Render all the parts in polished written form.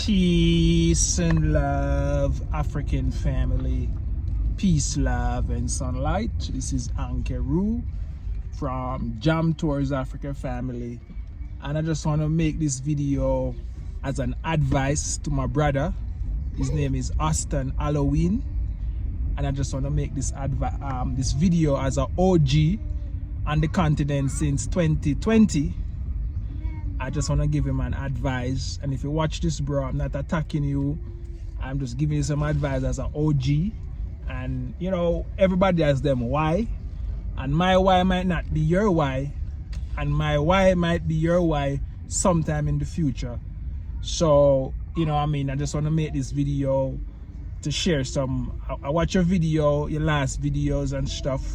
Peace and love, African family. Peace, love, and sunlight. This is Ankeru from Jam Tours Africa family. And I just want to make this video as an advice to my brother. His name is Austin Halloween. And I just want to make this video as an OG on the continent since 2020. I just want to give him an advice, and if you watch this, bro, I'm not attacking you. I'm just giving you some advice as an OG. And you know, everybody has them why, and my why might not be your why, and my why might be your why sometime in the future. So you know, I mean, I just want to make this video to share some. I watch your video, your last videos and stuff,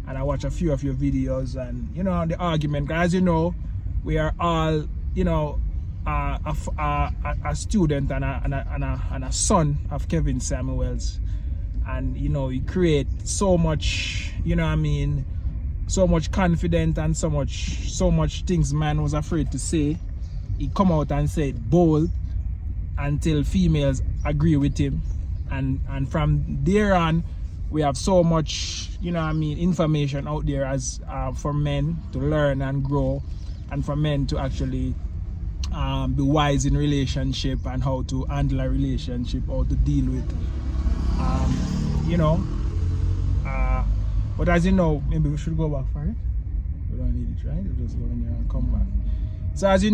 and I watch a few of your videos, and you know, the argument, guys, you know, we are all, you know, a student and a son of Kevin Samuels, and you know, he create so much, you know what I mean, so much confidence and so much things man was afraid to say. He come out and say it bold until females agree with him, and from there on we have so much, you know what I mean, information out there as for men to learn and grow, and for men to actually be wise in relationship and how to handle a relationship, how to deal with you know, but as you know, maybe we should go back for it. We don't need it, right? We'll just go in there and come back. So as you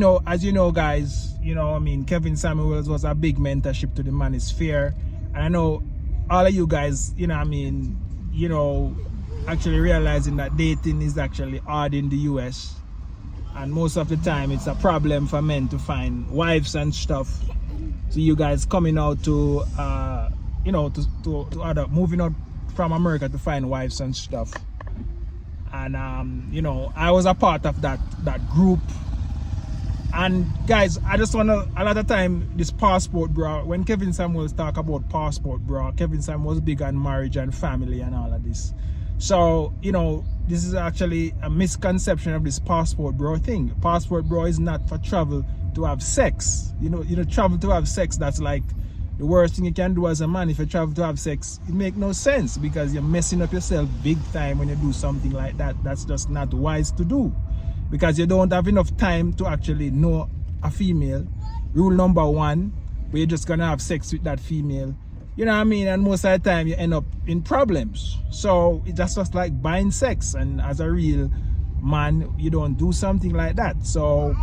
know guys, you know, I mean, Kevin Samuels was a big mentorship to the Manosphere, and I know all of you guys, you know, I mean, you know, actually realizing that dating is actually hard in the US. And most of the time it's a problem for men to find wives and stuff. So you guys coming out to you know, to other, moving out from America to find wives and stuff. And you know, I was a part of that group. And guys, I just wanna, a lot of time this passport, bro, when Kevin Samuels talk about passport, bro, Kevin Samuels big on marriage and family and all of this. So, you know, this is actually a misconception of this passport bro thing. Passport bro is not for travel to have sex. You know, travel to have sex, that's like the worst thing you can do as a man. If you travel to have sex, it makes no sense, because you're messing up yourself big time when you do something like that. That's just not wise to do, because you don't have enough time to actually know a female. Rule number one, where you're just gonna have sex with that female. You know what I mean? And most of the time you end up in problems. So it's just like buying sex, and as a real man, you don't do something like that. So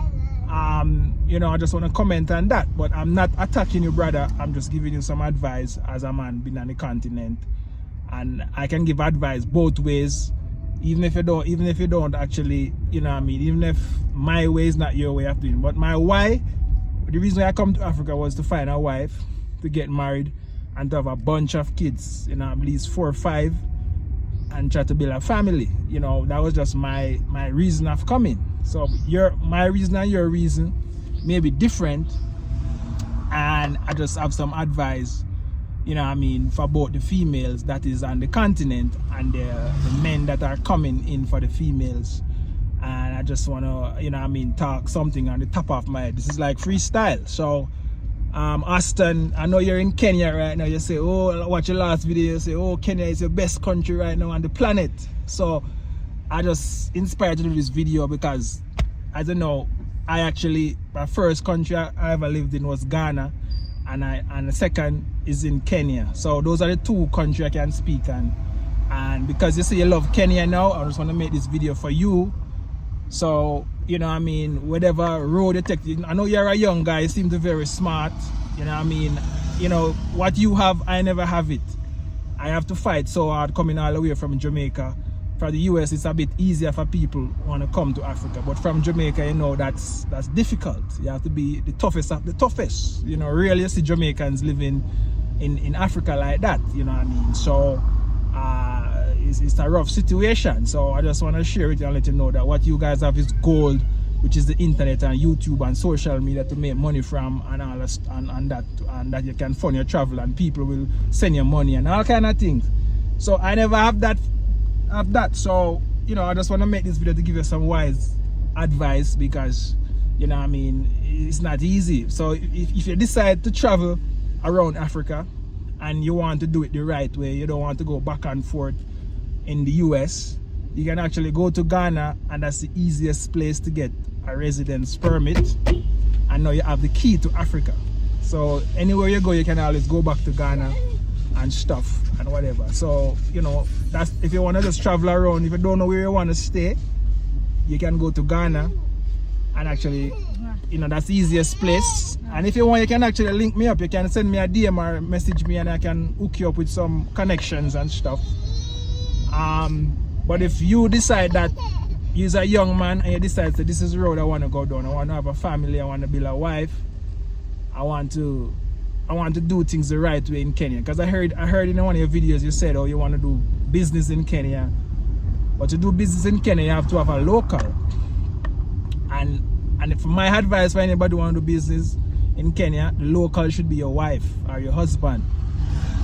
you know, I just want to comment on that, but I'm not attacking you, brother. I'm just giving you some advice as a man being on the continent, and I can give advice both ways, even if you don't actually, you know what I mean, even if my way is not your way of doing. But my why, the reason I come to Africa was to find a wife, to get married, and to have a bunch of kids, you know, at least 4 or 5, and try to build a family. You know, that was just my reason of coming. So my reason and your reason may be different, and I just have some advice, you know what I mean, for both the females that is on the continent and the men that are coming in for the females. And I just want to, you know what I mean, talk something on the top of my head. This is like freestyle. So Austin, I know you're in Kenya right now. You say, oh, watch your last video, you say, oh, Kenya is your best country right now on the planet. So I just inspired to do this video because, as you know, my first country I ever lived in was Ghana, and the second is in Kenya. So those are the 2 countries I can speak on. And because you say you love Kenya now, I just want to make this video for you. So, you know what I mean, whatever road you take, I know you're a young guy, you seem to be very smart, you know what I mean, you know, what you have, I never have it. I have to fight so hard coming all the way from Jamaica. For the US, it's a bit easier for people who want to come to Africa, but from Jamaica, you know, that's difficult. You have to be the toughest of the toughest. You know, rarely you see Jamaicans living in Africa like that, you know what I mean. So it's a rough situation. So I just want to share it and let you know that what you guys have is gold, which is the internet and YouTube and social media to make money from, and all that, and that you can fund your travel, and people will send you money and all kind of things. So I never have that. So, you know, I just want to make this video to give you some wise advice, because You know what I mean? It's not easy. So if you decide to travel around Africa and you want to do it the right way, you don't want to go back and forth in the US, you can actually go to Ghana, and that's the easiest place to get a residence permit. And now you have the key to Africa. So anywhere you go, you can always go back to Ghana and stuff and whatever. So, you know, that's if you want to just travel around, if you don't know where you want to stay, you can go to Ghana, and actually, you know, that's the easiest place. And if you want, you can actually link me up. You can send me a DM or message me, and I can hook you up with some connections and stuff. But if you decide that you're a young man and you decide that this is the road I want to go down, I want to have a family, I want to build a wife, I want to do things the right way in Kenya. Because I heard in one of your videos you said, oh, you want to do business in Kenya. But to do business in Kenya, you have to have a local. And for my advice for anybody who want to do business in Kenya, the local should be your wife or your husband.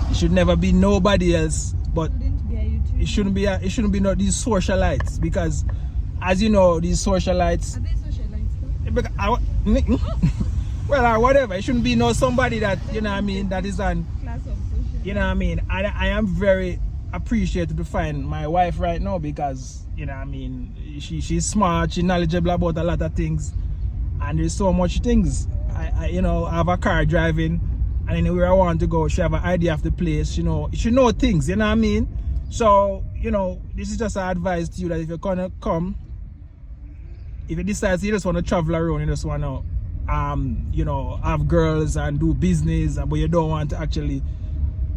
It should never be nobody else. But it shouldn't be not these socialites, because as you know, these socialites. Are they socialites? Well, or whatever. It shouldn't be no somebody that, you know what I mean, that is on Class of social. You know what I mean? I am very appreciated to find my wife right now, because, you know what I mean, she's smart, she's knowledgeable about a lot of things, and there's so much things. I you know, I have a car driving, and anywhere I want to go, she have an idea of the place, you know, she know things, you know what I mean? So, you know, this is just an advice to you, that if you're gonna come, if you decide you just want to travel around, you just want to you know, have girls and do business, but you don't want to actually,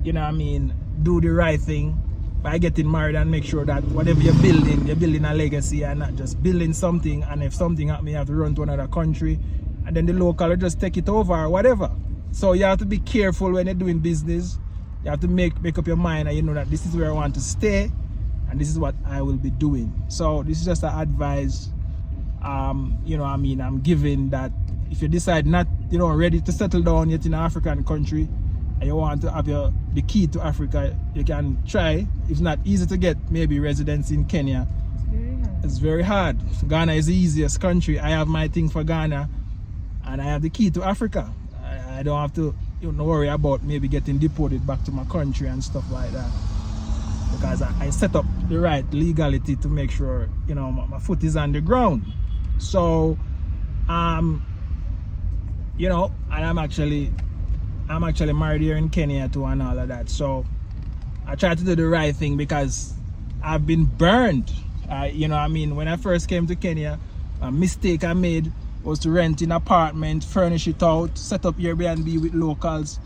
you know what I mean, do the right thing by getting married, and make sure that whatever you're building a legacy and not just building something, and if something happens, you have to run to another country, and then the local will just take it over or whatever. So you have to be careful when you're doing business. You have to make up your mind, and you know that this is where I want to stay, and this is what I will be doing. So this is just an advice, you know what I mean, I'm giving, that if you decide not, you know, ready to settle down yet in an African country, and you want to have the key to Africa, you can try. It's not easy to get maybe residence in Kenya. It's very hard. Ghana is the easiest country. I have my thing for Ghana, and I have the key to Africa. I don't have to, you know, worry about maybe getting deported back to my country and stuff like that, because I set up the right legality to make sure, you know, my foot is on the ground. So you know, and I'm actually married here in Kenya too, and all of that. So I try to do the right thing, because I've been burned. You know what I mean? When I first came to Kenya, a mistake I made was to rent an apartment, furnish it out, set up Airbnb with locals.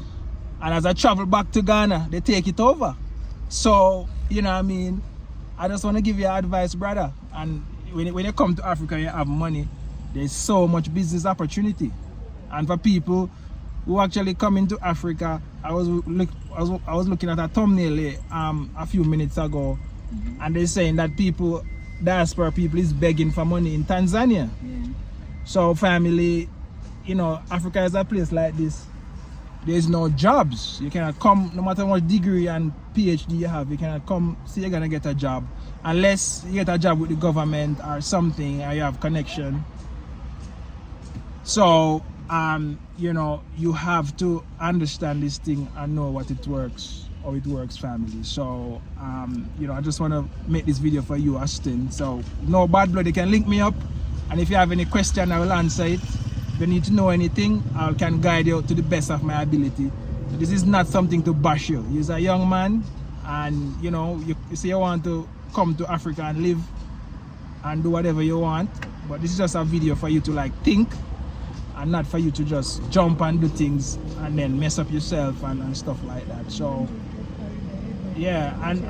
And as I travel back to Ghana, they take it over. So, you know what I mean? I just want to give you advice, brother. And when you come to Africa, you have money, there's so much business opportunity. And for people who actually come into Africa, I was looking at a thumbnail a few minutes ago, and they're saying that diaspora people is begging for money in Tanzania. Yeah. So family, you know, Africa is a place like this. There's no jobs. You cannot come, no matter what degree and PhD you have, you cannot come say you're gonna get a job unless you get a job with the government or something, or you have connection. So you know, you have to understand this thing and know what it works, how it works, family. So you know, I just want to make this video for you, Austin. So no bad blood, you can link me up, and if you have any question, I will answer it. If you need to know anything, I can guide you to the best of my ability. So this is not something to bash you. You're a young man, and you know, you say you want to come to Africa and live and do whatever you want, but this is just a video for you to like think, and not for you to just jump and do things and then mess up yourself and stuff like that. So yeah, and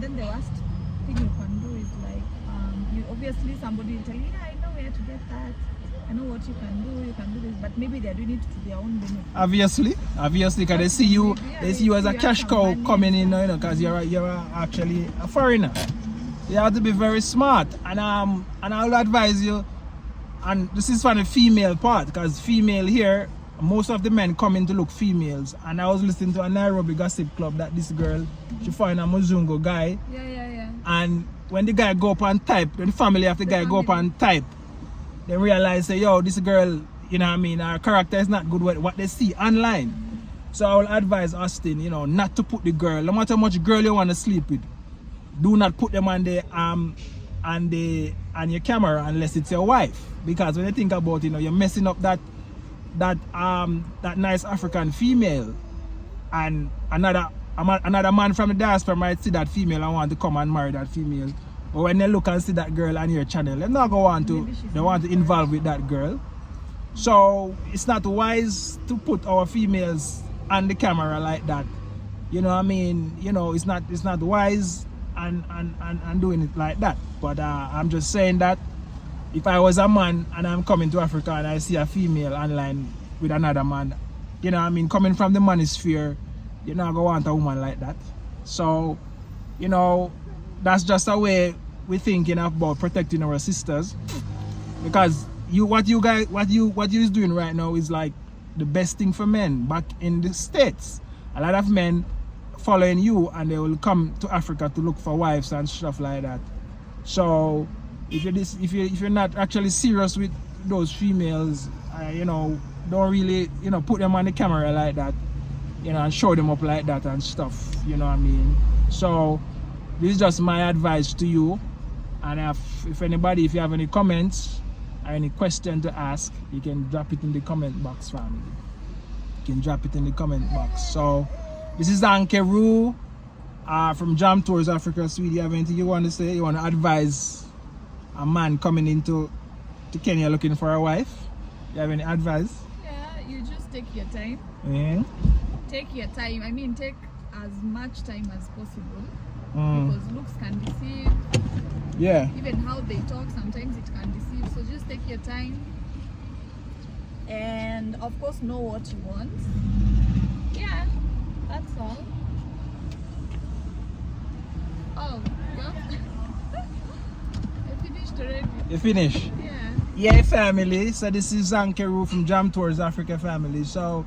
then the worst thing you can do is like, you obviously somebody will tell you, yeah, I know where to get that, I know what you can do this, but maybe they're doing it to their own benefit. Obviously, because they see you as a cash cow coming in, you know, because you're actually a foreigner. You have to be very smart, and I will advise you. And this is for the female part, because female here, most of the men come in to look females. And I was listening to a Nairobi gossip club that this girl, she found a Muzungu guy. Yeah. And when the guy go up and type, when the family of the guy go up and type, they realize, say, yo, this girl, you know what I mean, her character is not good with what they see online. So I will advise Austin, you know, not to put the girl, no matter how much girl you want to sleep with, do not put them on the on your camera unless it's your wife. Because when you think about it, you know, you're messing up that nice African female, and another man from the diaspora might see that female and want to come and marry that female. But when they look and see that girl on your channel, they're not going to want to, they want to involve with that girl. So it's not wise to put our females on the camera like that. You know what I mean? You know, it's not wise and doing it like that. But I'm just saying that if I was a man and I'm coming to Africa and I see a female online with another man, you know what I mean, coming from the manosphere, you're not gonna want a woman like that. So, you know, that's just a way we're thinking about protecting our sisters. Because what you is doing right now is like the best thing for men back in the States. A lot of men following you and they will come to Africa to look for wives and stuff like that. So if you're not actually serious with those females, you know, don't really, you know, put them on the camera like that, you know, and show them up like that and stuff, you know what I mean? So this is just my advice to you. And if you have any comments or any question to ask, you can drop it in the comment box, family. You can drop it in the comment box. So this is Ankeru from Jam Tours Africa. Sweetie, you have anything you want to say? You want to advise a man coming into Kenya looking for a wife? You have any advice? Yeah, you just take your time. Yeah. Take your time. I mean, take as much time as possible. Because looks can deceive. Yeah. Even how they talk, sometimes it can deceive. So just take your time. And of course, know what you want. Yeah, that's all. Oh, yeah. I finished already. You finish? Yeah. Yeah, family. So this is Ankeru from Jam Tours Africa, family. So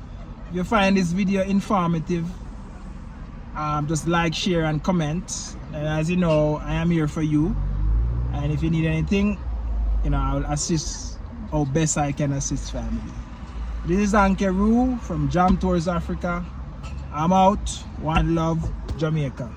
if you find this video informative, just like, share and comment. And as you know, I am here for you. And if you need anything, you know, I will assist how best I can assist, family. This is Ankeru from Jam Tours Africa. I'm out. One love, Jamaica.